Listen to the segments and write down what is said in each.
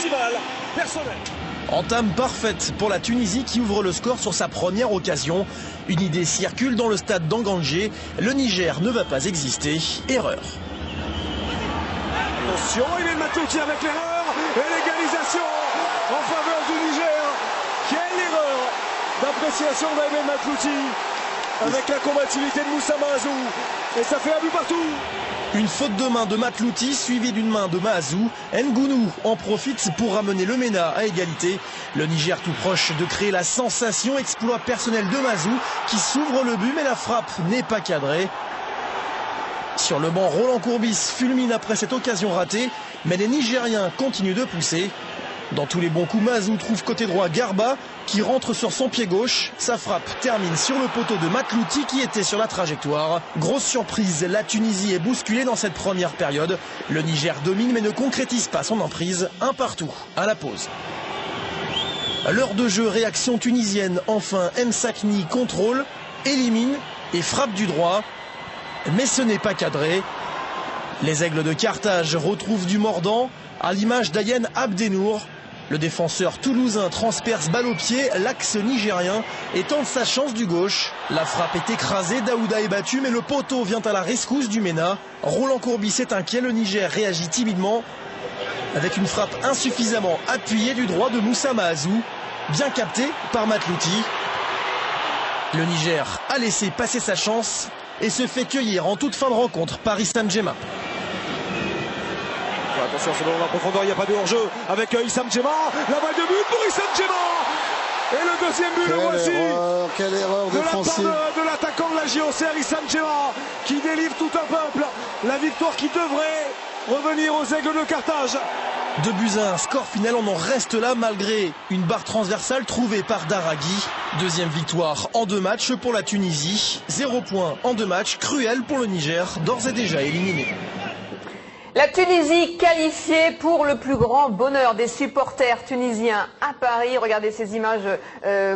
festival personnel. Entame parfaite pour la Tunisie qui ouvre le score sur sa première occasion. Une idée circule dans le stade d'Angangé. Le Niger ne va pas exister. Erreur. Attention, il est Matlouti avec l'erreur et l'égalisation en faveur du Niger. Quelle erreur d'appréciation d'Aymen Matlouti avec la combativité de Moussa Mahazou. Et ça fait un but partout. Une faute de main de Matlouti suivie d'une main de Mahazou. Ngounou en profite pour ramener le MENA à égalité. Le Niger tout proche de créer la sensation. Exploit personnel de Mahazou qui s'ouvre le but mais la frappe n'est pas cadrée. Sur le banc, Roland Courbis fulmine après cette occasion ratée, mais les Nigériens continuent de pousser. Dans tous les bons coups, Mahazou trouve côté droit Garba qui rentre sur son pied gauche. Sa frappe termine sur le poteau de Matlouti qui était sur la trajectoire. Grosse surprise, la Tunisie est bousculée dans cette première période. Le Niger domine mais ne concrétise pas son emprise. Un partout à la pause. L'heure de jeu, réaction tunisienne. Enfin, Msakni contrôle, élimine et frappe du droit. Mais ce n'est pas cadré. Les Aigles de Carthage retrouvent du mordant à l'image d'Ayen Abdenour. Le défenseur toulousain transperce balle au pied l'axe nigérien et tente sa chance du gauche. La frappe est écrasée, Daouda est battu mais le poteau vient à la rescousse du MENA. Roland Courbis est inquiet, le Niger réagit timidement avec une frappe insuffisamment appuyée du droit de Moussa Mahazou, bien capté par Matlouti. Le Niger a laissé passer sa chance et se fait cueillir en toute fin de rencontre par Issam Djema. Attention, c'est dans la profondeur, il n'y a pas de hors-jeu avec Issam Djema. La balle de but pour Issam Djema. Et le deuxième but, le voici. Quelle erreur défensive. De l'attaquant de la JOCR, Issam Djema, qui délivre tout un peuple. La victoire qui devrait revenir aux Aigles de Carthage. 2-1, score final, on en reste là malgré une barre transversale trouvée par Daraghi. Deuxième victoire en 2 matchs pour la Tunisie. 0 points en 2 matchs, cruel pour le Niger, d'ores et déjà éliminé. La Tunisie qualifiée pour le plus grand bonheur des supporters tunisiens à Paris. Regardez ces images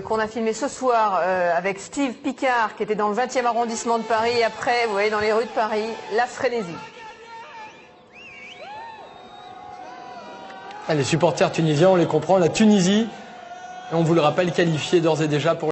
qu'on a filmées ce soir avec Steve Picard qui était dans le 20e arrondissement de Paris. Et après, vous voyez, dans les rues de Paris, la frénésie. Les supporters tunisiens, on les comprend, la Tunisie, on vous le rappelle, qualifiée d'ores et déjà pour